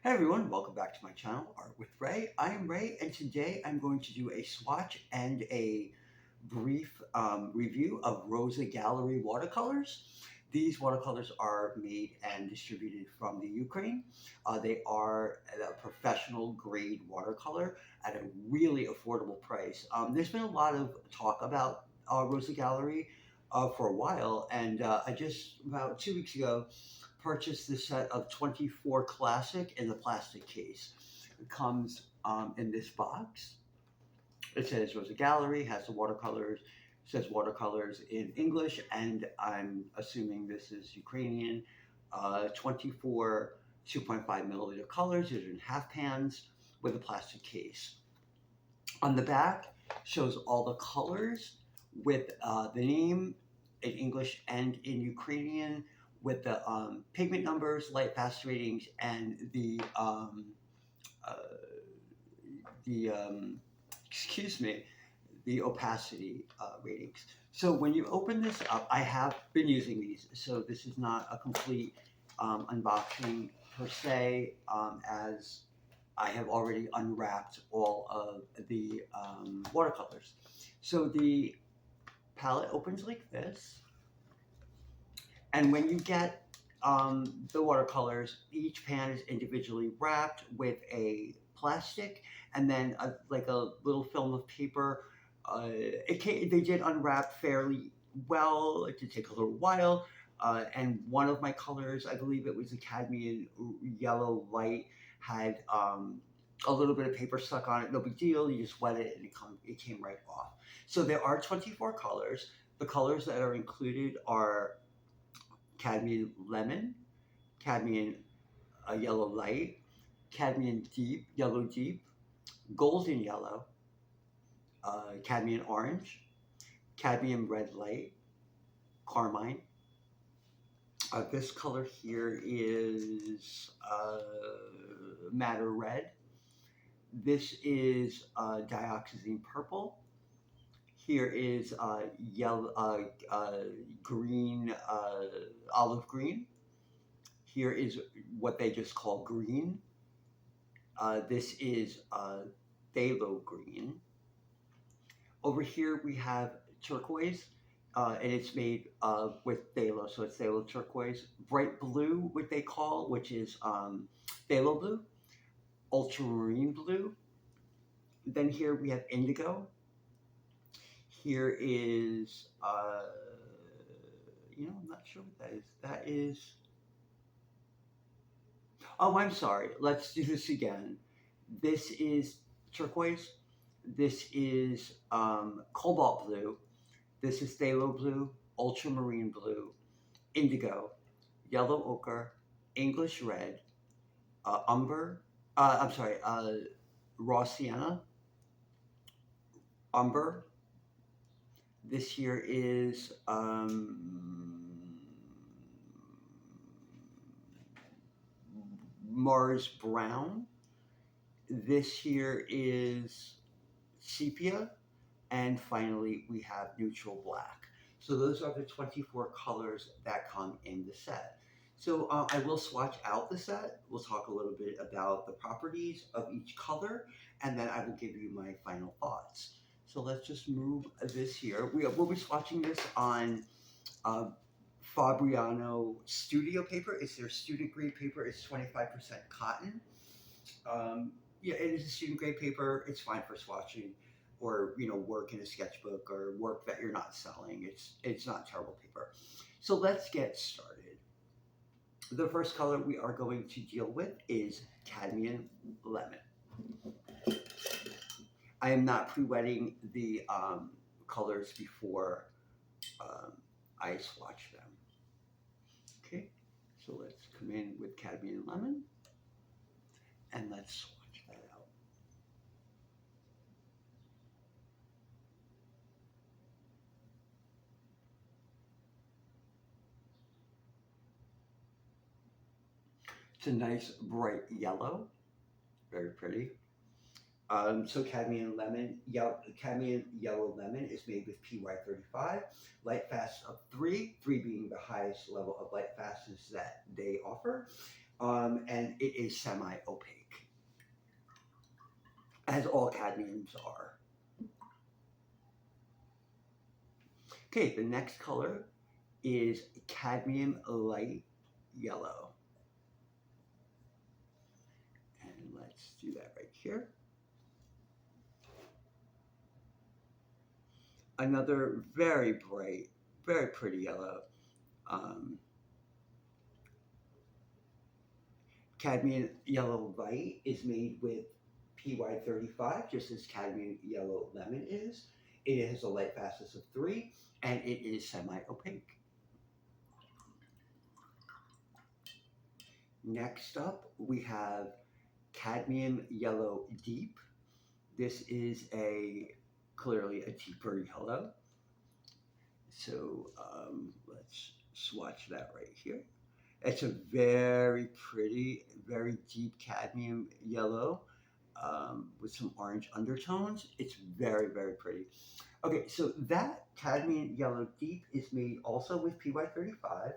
Hey everyone, welcome back to my channel, Art with Ray. I am Ray, and today I'm going to do a swatch and a brief review of Rosa Gallery watercolors. These watercolors are made and distributed from the Ukraine. They are a professional grade watercolor at a really affordable price. There's been a lot of talk about Rosa Gallery for a while, and I just about 2 weeks ago purchased this set of 24 Classic in the plastic case. It comes in this box. It says Rosa Gallery, has the watercolors, says watercolors in English, and I'm assuming this is Ukrainian. 24 2.5 milliliter colors. These are in half pans with a plastic case. On the back shows all the colors with the name in English and in Ukrainian, with the pigment numbers, light fast ratings, and uh, the excuse me, the opacity ratings. So when you open this up, I have been using these, so this is not a complete unboxing per se, as I have already unwrapped all of the watercolors. So the palette opens like this, and when you get the watercolors, each pan is individually wrapped with a plastic and then like a little film of paper. They did unwrap fairly well. It did take a little while. And one of my colors, I believe it was a cadmium yellow light, had a little bit of paper stuck on it. No big deal. You just wet it and it came right off. So there are 24 colors. The colors that are included are cadmium lemon, cadmium yellow light, cadmium deep, yellow deep, golden yellow, cadmium orange, cadmium red light, carmine. This color here is madder red. This is dioxazine purple. Here is yellow, green, olive green. Here is what they just call green. This is phthalo green. Over here we have turquoise, and it's made with phthalo, so it's phthalo turquoise. Bright blue, what they call, which is phthalo blue. Ultramarine blue. Then here we have indigo. Here is, I'm not sure what that is. That is, oh, I'm sorry. Let's do this again. This is turquoise. This is cobalt blue. This is phthalo blue, ultramarine blue, indigo, yellow ochre, English red, umber. Raw sienna, umber. This here is Mars brown. This here is sepia, and finally we have neutral black. So those are the 24 colors that come in the set. So I will swatch out the set. We'll talk a little bit about the properties of each color, and then I will give you my final thoughts. So let's just move this here. We'll be swatching this on Fabriano studio paper. It's their student grade paper. It's 25% cotton. Yeah, it is a student grade paper. It's fine for swatching, or work in a sketchbook, or work that you're not selling. It's not terrible paper. So let's get started. The first color we are going to deal with is cadmium lemon. I am not pre-wetting the colors before I swatch them. Okay, so let's come in with cadmium lemon, and let's swatch that out. It's a nice bright yellow, very pretty. So cadmium yellow lemon is made with PY35, light fast of 3 being the highest level of light fastness that they offer. and it is semi-opaque, as all cadmiums are. Okay, the next color is cadmium light yellow. And let's do that right here. Another very bright, very pretty yellow. Um, cadmium yellow light is made with PY35, just as cadmium yellow lemon is. It has a light fastness of 3, and it is semi-opaque. Next up, we have cadmium yellow deep. This is clearly a deeper yellow. So let's swatch that right here. It's a very pretty, very deep cadmium yellow with some orange undertones. It's very, very pretty. Okay, so that cadmium yellow deep is made also with PY35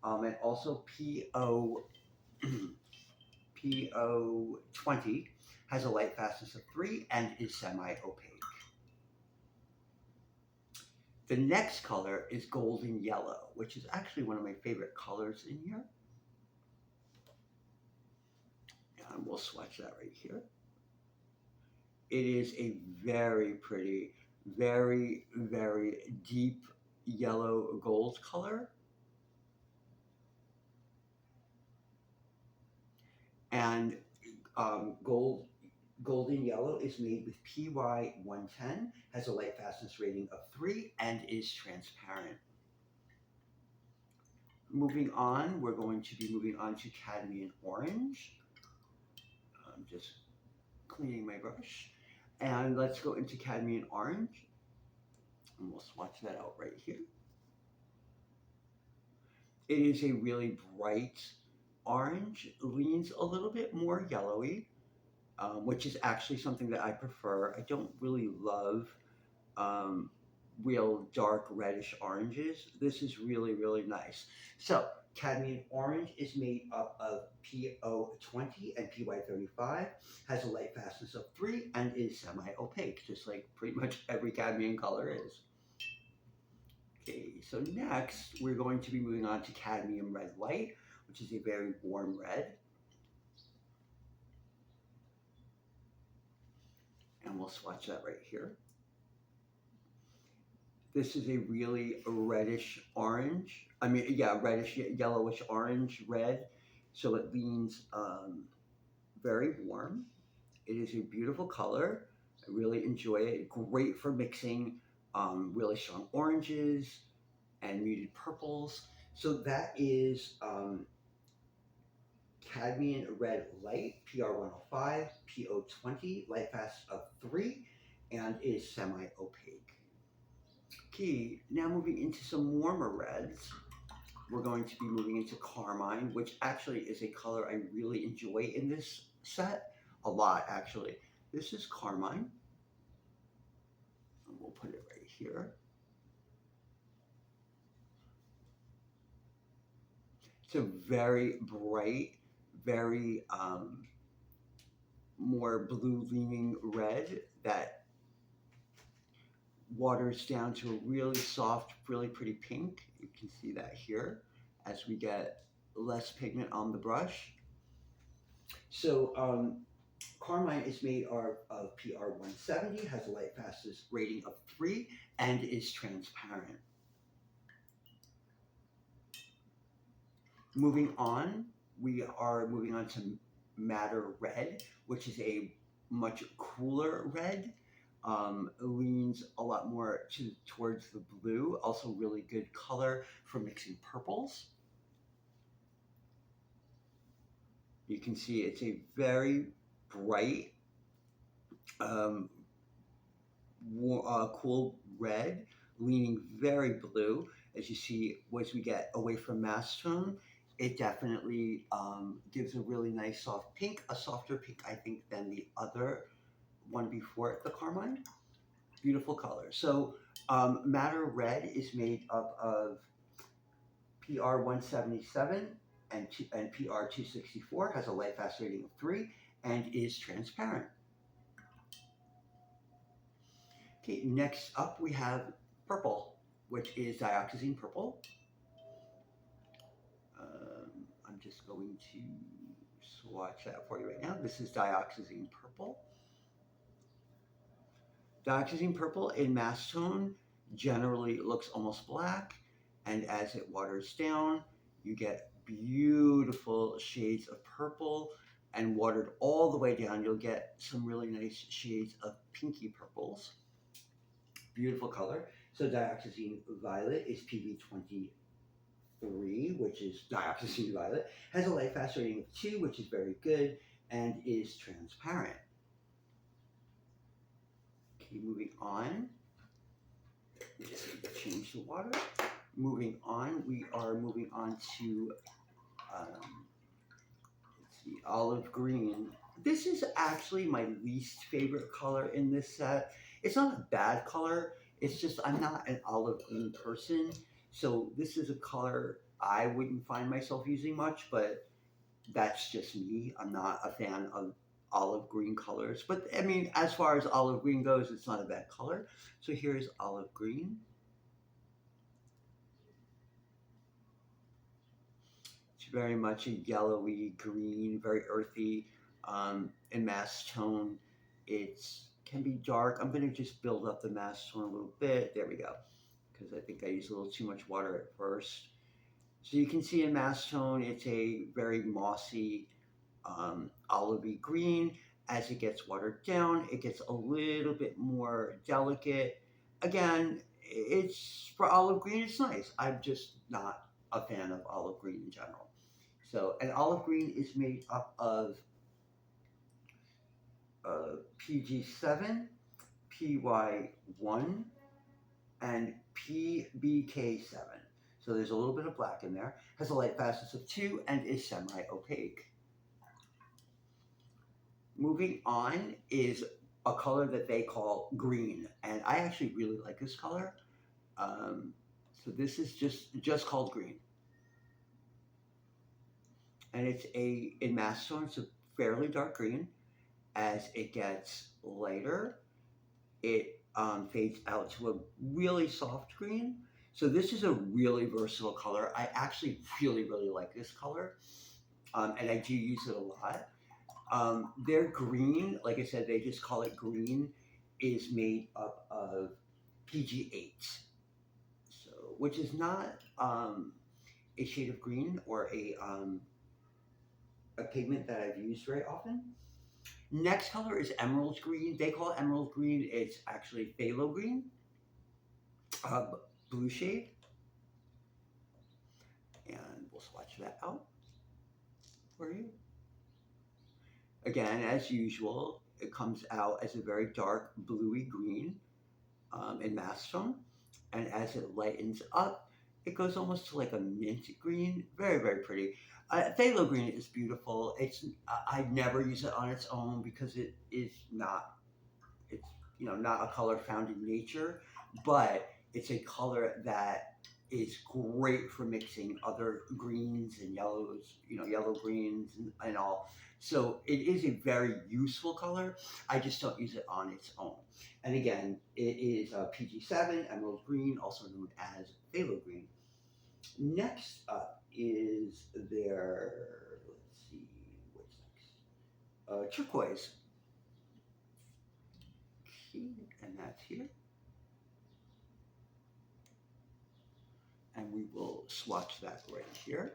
and also PO20, has a light fastness of 3 and is semi-opaque. The next color is golden yellow, which is actually one of my favorite colors in here. And we'll swatch that right here. It is a very pretty, very, very deep yellow gold color. And golden yellow is made with PY110, has a light fastness rating of 3, and is transparent. Moving on, we're going to be moving on to cadmium orange. I'm just cleaning my brush. And let's go into cadmium orange. And we'll swatch that out right here. It is a really bright orange, leans a little bit more yellowy, which is actually something that I prefer. I don't really love real dark reddish oranges. This is really, really nice. So cadmium orange is made up of PO20 and PY35, has a light fastness of 3, and is semi-opaque, just like pretty much every cadmium color is. Okay, so next we're going to be moving on to cadmium red light, which is a very warm red. And we'll swatch that right here. This is a really reddish orange. I mean, yeah, reddish, yellowish orange, red. So it leans very warm. It is a beautiful color. I really enjoy it. Great for mixing really strong oranges and muted purples. So that is cadmium red light, PR105, PO20, light fast of 3, and is semi-opaque. Okay, now moving into some warmer reds, we're going to be moving into carmine, which actually is a color I really enjoy in this set, a lot actually. This is carmine, and we'll put it right here. It's a very bright, very more blue leaning red that waters down to a really soft, really pretty pink. You can see that here as we get less pigment on the brush. So carmine is made of PR170, has a light fastness rating of 3, and is transparent. Moving on, we are moving on to madder red, which is a much cooler red. Leans a lot more towards the blue. Also really good color for mixing purples. You can see it's a very bright, cool red, leaning very blue. As you see, as we get away from mass tone, it definitely gives a really nice soft pink, a softer pink, I think, than the other one before it, the carmine. Beautiful color. So madder red is made up of PR177 and PR 264, has a light fast rating of 3, and is transparent. Okay, next up we have purple, which is dioxazine purple. I'm just going to swatch that for you right now. This is dioxazine purple. Dioxazine purple in mass tone generally looks almost black, and as it waters down, you get beautiful shades of purple, and watered all the way down, you'll get some really nice shades of pinky purples. Beautiful color. So dioxazine violet is PB23, which is dioxazine violet, has a light fast rating of 2, which is very good, and is transparent. Okay, moving on. Just change the water. Moving on, we are moving on to let's see, olive green. This is actually my least favorite color in this set. It's not a bad color. It's just I'm not an olive green person, so this is a color I wouldn't find myself using much. But that's just me. I'm not a fan of olive green colors. But I mean, as far as olive green goes, it's not a bad color. So here's olive green. It's very much a yellowy green, very earthy, in mass tone. It can be dark. I'm going to just build up the mass tone a little bit. There we go. Because I think I used a little too much water at first. So you can see in mass tone, it's a very mossy, olivey green. As it gets watered down, it gets a little bit more delicate. Again, it's for olive green, it's nice. I'm just not a fan of olive green in general. So, an olive green is made up of PG7, PY1, and PBK7. So there's a little bit of black in there. Has a light fastness of 2 and is semi-opaque. Moving on is a color that they call green, and I actually really like this color. So this is just called green, and it's in mass tone. It's a fairly dark green. As it gets lighter, it fades out to a really soft green. So this is a really versatile color. I actually really like this color, and I do use it a lot. Their green, like I said, they just call it green, is made up of PG8, so which is not a shade of green or a pigment that I've used very often. Next color is emerald green. They call it emerald green. It's actually phthalo green, uh, blue shade, and we'll swatch that out for you. Again, as usual, it comes out as a very dark bluey green in mass tone, and as it lightens up, it goes almost to like a mint green. Very pretty. Phthalo green is beautiful. I never use it on its own because it is not it's not a color found in nature, but it's a color that is great for mixing other greens and yellows, yellow greens and all. So it is a very useful color. I just don't use it on its own. And again, it is PG7, emerald green, also known as phthalo green. Next up is their, let's see, what's next? Turquoise. Okay, and that's here. And we will swatch that right here.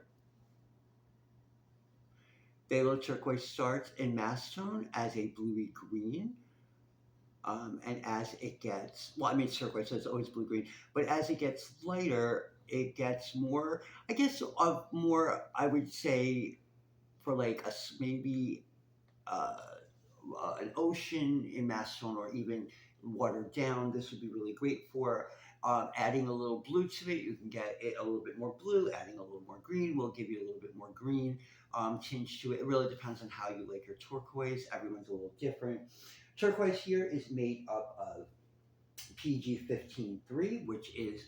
Phthalo turquoise starts in mass tone as a bluey green. And as it gets, well, I mean, it's turquoise, so it's always blue green. But as it gets lighter, it gets more, I guess, more, I would say, for like maybe uh, an ocean in mass tone or even watered down. This would be really great for adding a little blue to it. You can get it a little bit more blue. Adding a little more green will give you a little bit more green tinge to it. It really depends on how you like your turquoise. Everyone's a little different. Turquoise here is made up of PG 15-3, which is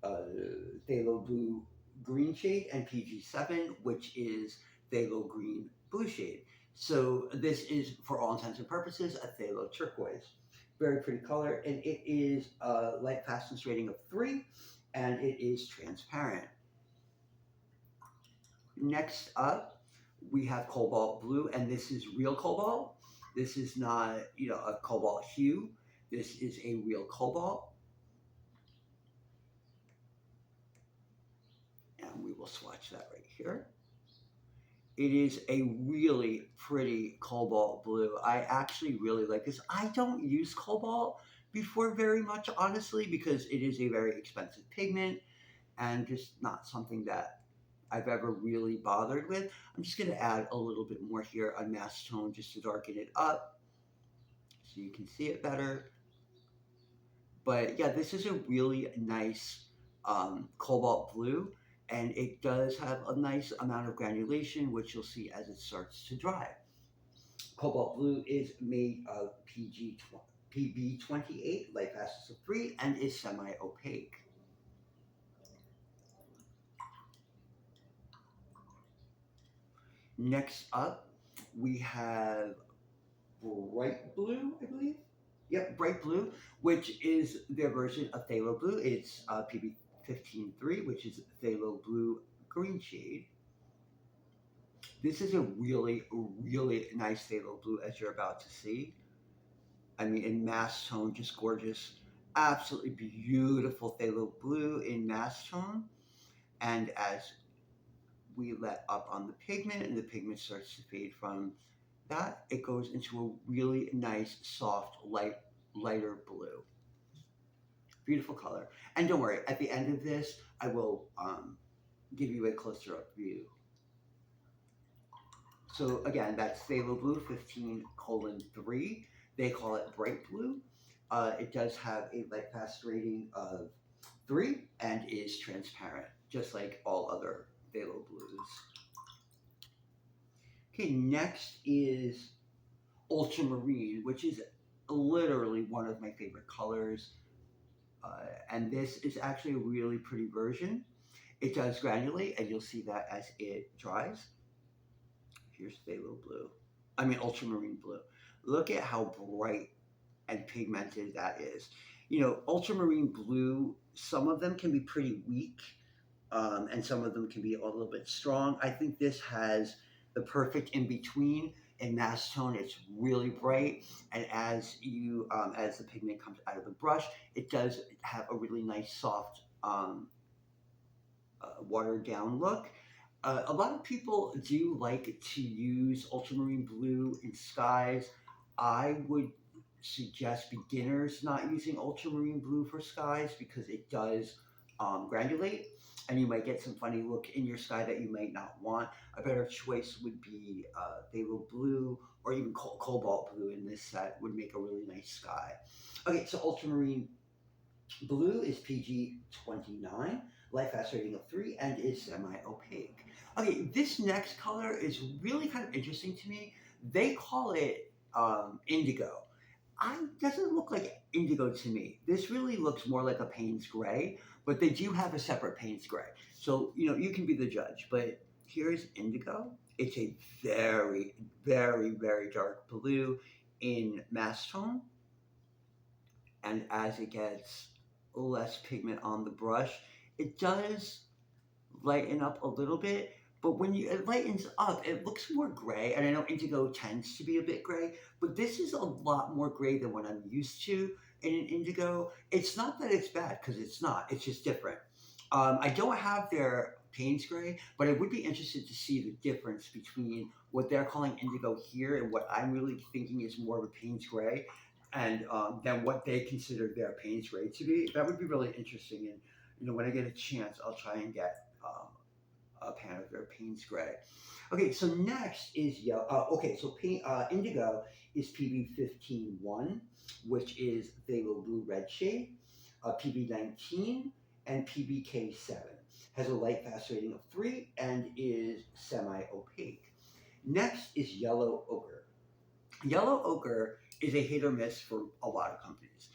phthalo blue green shade, and PG7, which is phthalo green blue shade. So this is, for all intents and purposes, a phthalo turquoise. Very pretty color, and it is a light fastness rating of 3, and it is transparent. Next up, we have cobalt blue, and this is real cobalt. This is not, a cobalt hue. This is a real cobalt. And we will swatch that right here. It is a really pretty cobalt blue. I actually really like this. I don't use cobalt before very much, honestly, because it is a very expensive pigment and just not something that I've ever really bothered with. I'm just going to add a little bit more here on mass tone just to darken it up so you can see it better. But yeah, this is a really nice cobalt blue, and it does have a nice amount of granulation, which you'll see as it starts to dry. Cobalt blue is made of PB28, light fastness of 3, and is semi-opaque. Next up, we have bright blue, I believe. Yep, bright blue, which is their version of phthalo blue. It's PB15-3, which is phthalo blue green shade. This is a really, really nice phthalo blue, as you're about to see. I mean, in mass tone, just gorgeous. Absolutely beautiful phthalo blue in mass tone. And as we let up on the pigment and the pigment starts to fade from that, it goes into a really nice, soft, lighter blue. Beautiful color. And don't worry, at the end of this, I will give you a closer up view. So again, that's phthalo blue 15:3. They call it bright blue. It does have a light fast rating of 3 and is transparent, just like all other phthalo blues. Okay, next is ultramarine, which is literally one of my favorite colors. And this is actually a really pretty version. It does granulate, and you'll see that as it dries. Here's phthalo blue. I mean, ultramarine blue. Look at how bright and pigmented that is. Ultramarine blue, some of them can be pretty weak, and some of them can be a little bit strong. I think this has the perfect in between. In mass tone, it's really bright, and as the pigment comes out of the brush, it does have a really nice, soft, watered down look. A lot of people do like to use ultramarine blue in skies. I would suggest beginners not using ultramarine blue for skies because it does granulate, and you might get some funny look in your sky that you might not want. A better choice would be phthalo blue or even cobalt blue in this set would make a really nice sky. Okay, so ultramarine blue is PG29, light fast rating of 3, and is semi-opaque. Okay, this next color is really kind of interesting to me. They call it indigo. Doesn't look like indigo to me. This really looks more like a Payne's gray, but they do have a separate Payne's gray. So, you can be the judge. But here's indigo. It's a very, very, very dark blue in mass tone. And as it gets less pigment on the brush, it does lighten up a little bit. But when it lightens up, it looks more gray. And I know indigo tends to be a bit gray, but this is a lot more gray than what I'm used to in an indigo. It's not that it's bad, because it's not. It's just different. I don't have their Payne's gray, but I would be interested to see the difference between what they're calling indigo here and what I'm really thinking is more of a Payne's gray, and than what they consider their Payne's gray to be. That would be really interesting. And when I get a chance, I'll try and get a pan of their Payne's gray. Okay, so next is yellow. Indigo is PB15-1, which is phthalo blue red shade. PB19 and PBK7 has a light fast rating of 3 and is semi-opaque. Next is yellow ochre. Yellow ochre is a hit or miss for a lot of companies.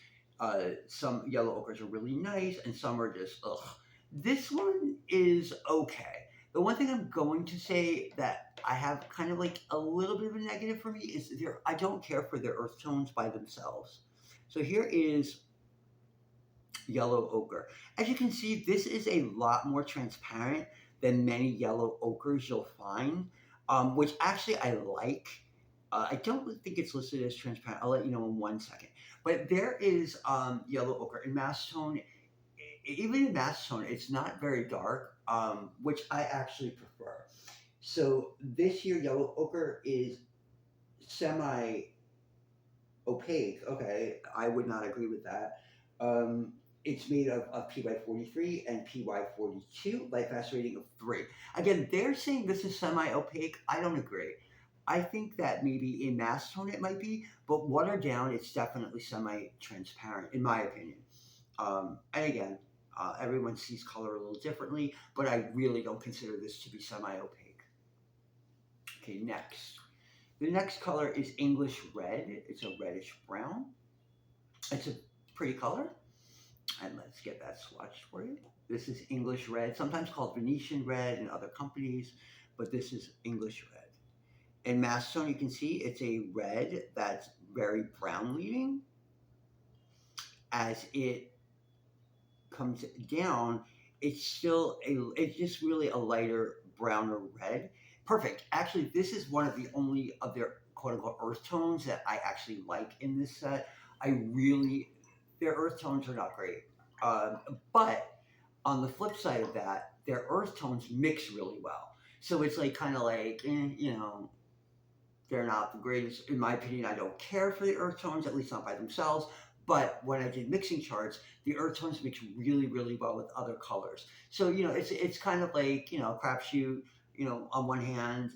Some yellow ochres are really nice, and some are just ugh. This one is okay. The one thing I'm going to say that I have kind of like a little bit of a negative for me is I don't care for their earth tones by themselves. So here is yellow ochre. As you can see, this is a lot more transparent than many yellow ochres you'll find, which actually I like. I don't think it's listed as transparent. I'll let you know in 1 second. But there is yellow ochre in mass tone. Even in mass tone, it's not very dark, which I actually prefer. So this here yellow ochre is semi opaque. Okay, I would not agree with that. Um, it's made of PY43 and PY42, light fast rating of 3. Again, they're saying this is semi opaque. I don't agree. I think that maybe in mass tone it might be, but watered down, it's definitely semi transparent, in my opinion. And again, everyone sees color a little differently, but I really don't consider this to be semi opaque. Okay, next. The next color is English red. It's a reddish brown. It's a pretty color. And let's get that swatched for you. This is English red, sometimes called Venetian red in other companies, but this is English red. In mass tone, you can see it's a red that's very brown leaning. As it comes down, it's just really a lighter browner red. Perfect. Actually, this is one of the only of their quote unquote earth tones that I actually like in this set. I really, their earth tones are not great. But on the flip side of that, their earth tones mix really well. So it's like kind of like, they're not the greatest. In my opinion, I don't care for the earth tones, at least not by themselves. But when I did mixing charts, the earth tones mix really, really well with other colors. So it's kind of like crapshoot. On one hand,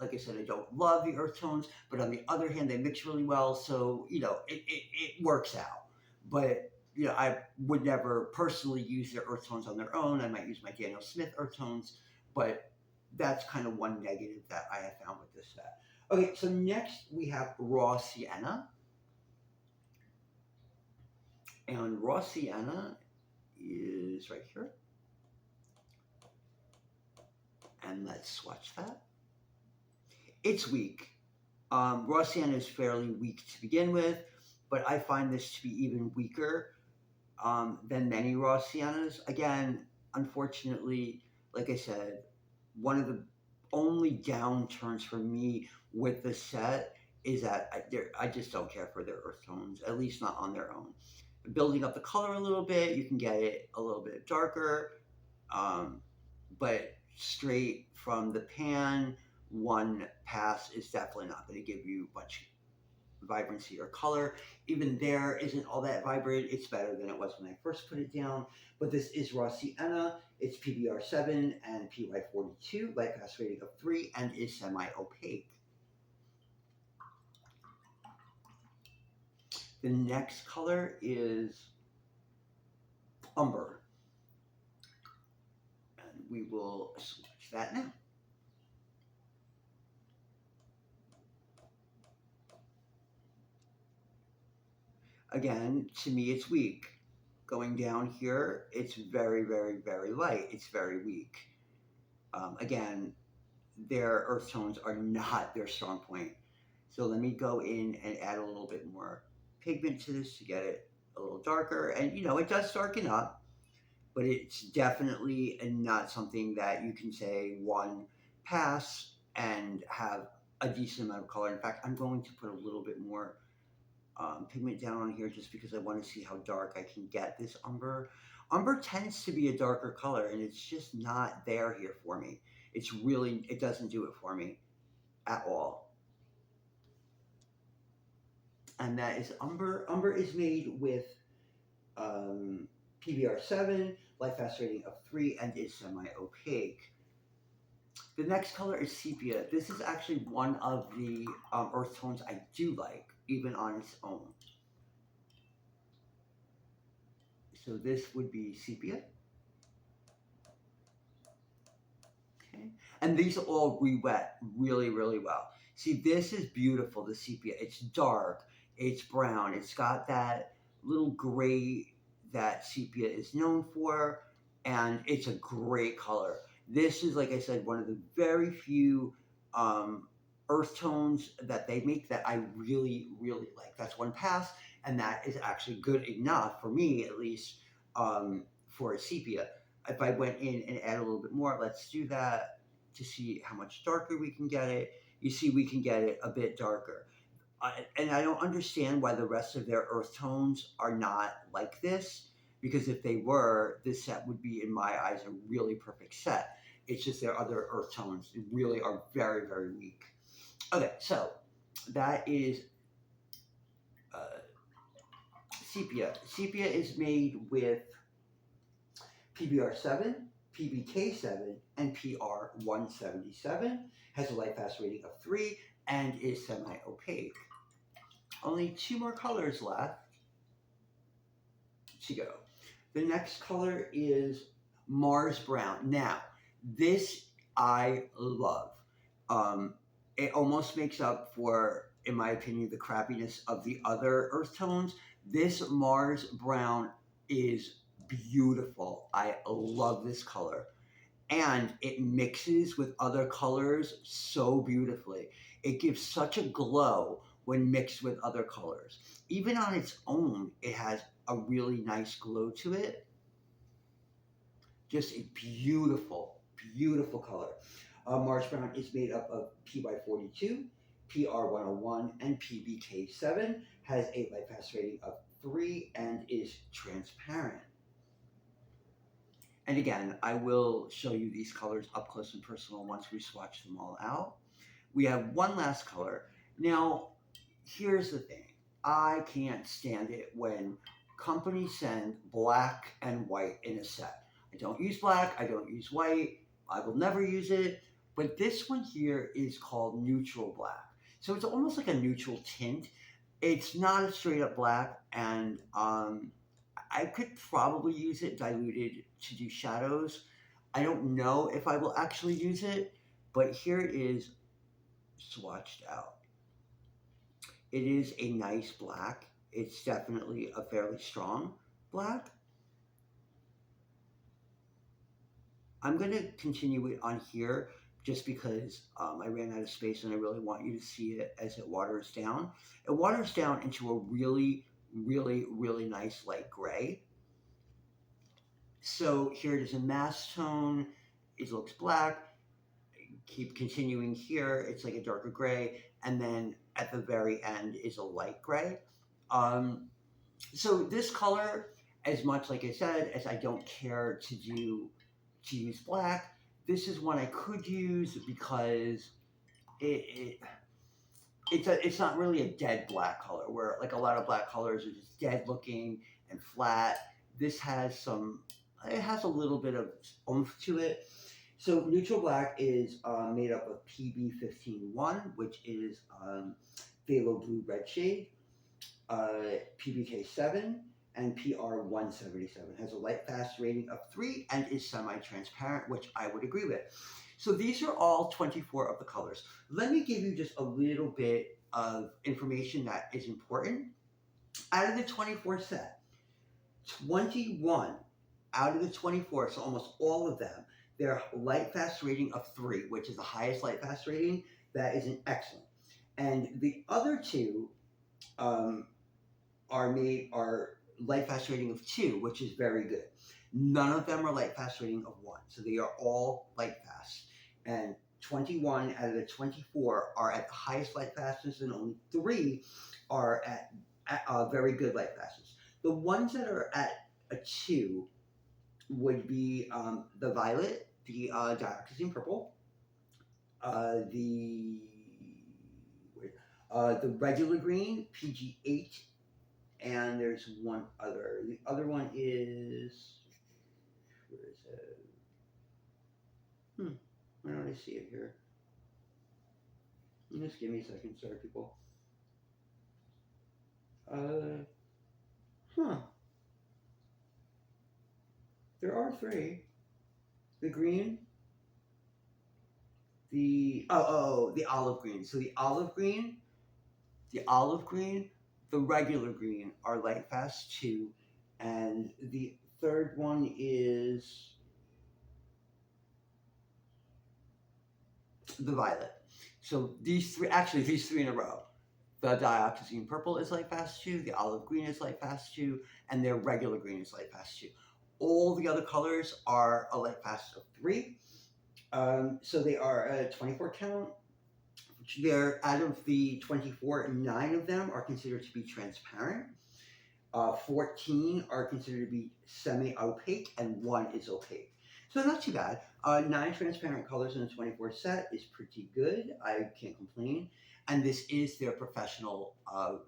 like I said, I don't love the earth tones, but on the other hand, they mix really well. So it works out. But I would never personally use their earth tones on their own. I might use my Daniel Smith earth tones, but that's kind of one negative that I have found with this set. Okay, so next we have raw sienna, and raw sienna is right here, and let's swatch that. It's weak. Raw sienna is fairly weak to begin with, but I find this to be even weaker than many raw siennas. Again, unfortunately, like I said, one of the only downturns for me with the set is that I just don't care for their earth tones, at least not on their own. Building up the color a little bit, you can get it a little bit darker, um, but straight from the pan, one pass is definitely not going to give you much vibrancy or color. Even there isn't all that vibrant. It's better than it was when I first put it down. But this is raw sienna. It's PBR7 and PY42, light pass rating of 3, and is semi-opaque. The next color is umber. And we will switch that now. Again, to me, it's weak. Going down here, it's very, very, very light. It's very weak. Again, their earth tones are not their strong point. So let me go in and add a little bit more pigment to this to get it a little darker. And it does darken up, but it's definitely not something that you can say one pass and have a decent amount of color. In fact, I'm going to put a little bit more pigment down on here just because I want to see how dark I can get this umber. Umber tends to be a darker color, and it's just not there here for me. It doesn't do it for me at all. And that is umber. Umber is made with PBR7, light fast rating of 3, and is semi-opaque. The next color is sepia. This is actually one of the earth tones I do like, even on its own. So this would be sepia. Okay. And these all re-wet really, really well. See, this is beautiful, the sepia. It's dark, it's brown, it's got that little gray that sepia is known for. and it's a great color. This is, like I said, one of the very few um, earth tones that they make that I really, really like. That's one pass, and that is actually good enough for me, at least, for a sepia. If I went in and add a little bit more, let's do that to see how much darker we can get it. You see, we can get it a bit darker. And I don't understand why the rest of their earth tones are not like this. Because if they were, this set would be, in my eyes, a really perfect set. It's just their other earth tones really are very, very weak. Okay, so that is uh, sepia. Sepia is made with PBR7, PBK7, and PR177. Has a light fast rating of 3 and is semi opaque. Only 2 more colors left to go. The next color is Mars Brown. Now, this I love. It almost makes up for, in my opinion, the crappiness of the other earth tones. This Mars Brown is beautiful. I love this color. And it mixes with other colors so beautifully. It gives such a glow when mixed with other colors. Even on its own, it has a really nice glow to it. Just a beautiful, beautiful color. Mars Brown is made up of PY42, PR101, and PBK7. Has a light fast rating of 3 and is transparent. And again, I will show you these colors up close and personal once we swatch them all out. We have one last color. Now, here's the thing. I can't stand it when companies send black and white in a set. I don't use black, I don't use white, I will never use it, but this one here is called neutral black. So it's almost like a neutral tint. It's not a straight up black, and I could probably use it diluted to do shadows. I don't know if I will actually use it, but here it is swatched out. It is a nice black. It's definitely a fairly strong black. I'm going to continue it on here just because I ran out of space and I really want you to see it as it waters down. It waters down into a really, really, really nice light gray. So here it is in mass tone. It looks black. Keep continuing here. It's like a darker gray. And then at the very end is a light gray. So this color, as much like I said, as I don't care to use black, this is one I could use because it's not really a dead black color where like a lot of black colors are just dead looking and flat. This has it has a little bit of oomph to it. So neutral black is made up of PB151, which is phthalo blue red shade, PBK7, and PR177. Has a light fast rating of 3 and is semi-transparent, which I would agree with. So these are all 24 of the colors. Let me give you just a little bit of information that is important. Out of the 24 set, 21 out of the 24, so almost all of them, their light fast rating of 3, which is the highest light fast rating. That is an excellent. And the other two are light fast rating of 2, which is very good. None of them are light fast rating of 1, so they are all light fast. And 21 out of the 24 are at the highest light fastness, and only 3 are at very good light fastness. The ones that are at a 2 would be the violet, the dioxazine purple, the regular green, PG8, and there's one other. The other one is, where is it? Why don't I see it here? Just give me a second, sorry people. There are 3. The green, the olive green. So the olive green, the regular green are light fast 2, and the third one is the violet. So these three in a row. The dioxazine purple is light fast 2, the olive green is light fast 2, and their regular green is light fast 2. All the other colors are a light fast of 3. So they are a 24 count. They're out of the 24, 9 of them are considered to be transparent. 14 are considered to be semi-opaque, and 1 is opaque. So not too bad. 9 transparent colors in a 24 set is pretty good. I can't complain. And this is their professional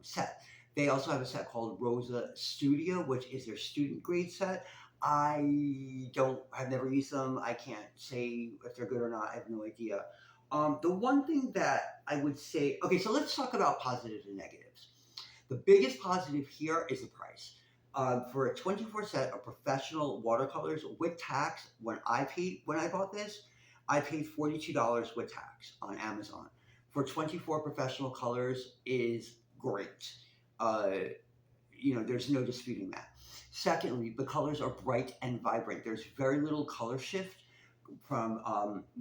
set. They also have a set called Rosa Studio, which is their student grade set. I've never used them. I can't say if they're good or not. I have no idea. The one thing that I would say, okay, so let's talk about positives and negatives. The biggest positive here is the price. For a 24 set of professional watercolors with tax, when I bought this, I paid $42 with tax on Amazon. For 24 professional colors is great. There's no disputing that. Secondly, the colors are bright and vibrant. There's very little color shift from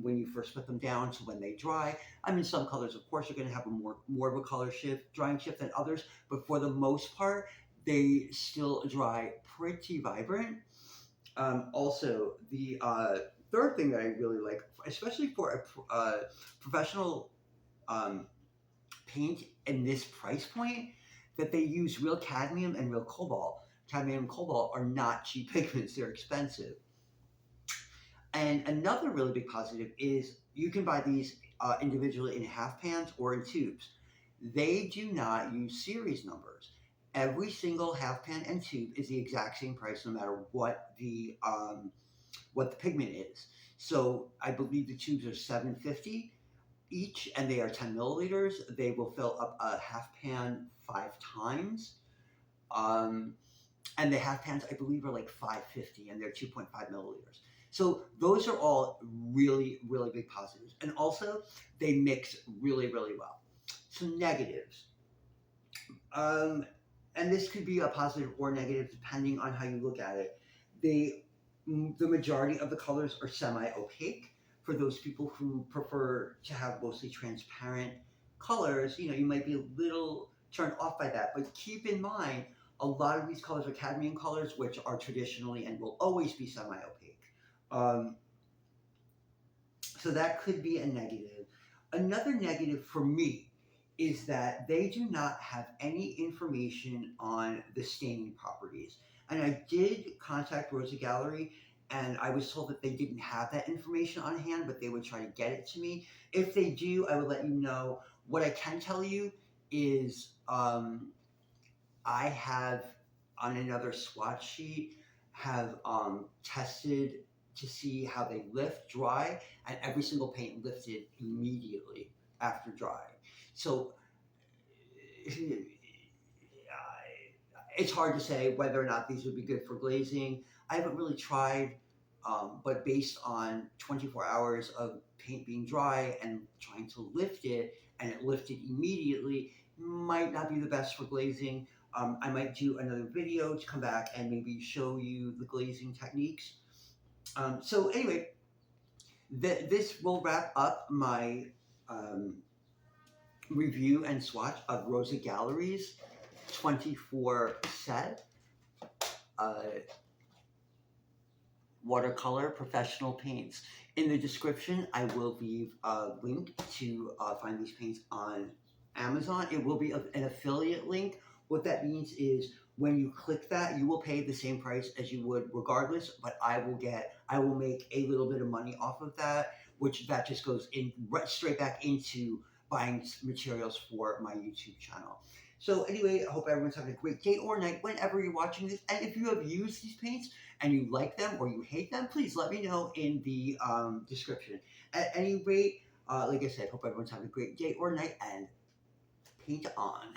when you first put them down to when they dry. I mean, some colors, of course, are going to have more of a color shift, drying shift than others, but for the most part, they still dry pretty vibrant. Also, the third thing that I really like, especially for a professional paint in this price point, that they use real cadmium and real cobalt. Cadmium and cobalt are not cheap pigments, they're expensive. And another really big positive is you can buy these individually in half pans or in tubes. They do not use series numbers. Every single half pan and tube is the exact same price, no matter what the pigment is. So I believe the tubes are $7.50 each, and they are 10 milliliters. They will fill up a half pan 5 times. And the half pans, I believe, are like $5.50, and they're 2.5 milliliters. So those are all really, really big positives. And also, they mix really, really well. So negatives. And this could be a positive or negative depending on how you look at it. The majority of the colors are semi-opaque. For those people who prefer to have mostly transparent colors, you might be a little turned off by that. But keep in mind, a lot of these colors are cadmium colors, which are traditionally and will always be semi-opaque. So that could be a negative. Another negative for me is that they do not have any information on the staining properties. And I did contact Rosa Gallery, and I was told that they didn't have that information on hand, but they would try to get it to me. If they do, I would let you know. What I can tell you is I have, on another swatch sheet, have tested to see how they lift dry, and every single paint lifted immediately after drying. So it's hard to say whether or not these would be good for glazing. I haven't really tried, but based on 24 hours of paint being dry and trying to lift it, and it lifted immediately, might not be the best for glazing. I might do another video to come back and maybe show you the glazing techniques. So anyway, this will wrap up my review and swatch of Rosa Gallery's 24 set watercolor professional paints. In the description, I will leave a link to find these paints on Amazon. It will be an affiliate link. What that means is when you click that, you will pay the same price as you would regardless, but I will make a little bit of money off of that, which that just goes in straight back into buying materials for my YouTube channel. So anyway, I hope everyone's having a great day or night whenever you're watching this. And if you have used these paints and you like them or you hate them, please let me know in the description. At any rate, like I said, hope everyone's having a great day or night, and paint on.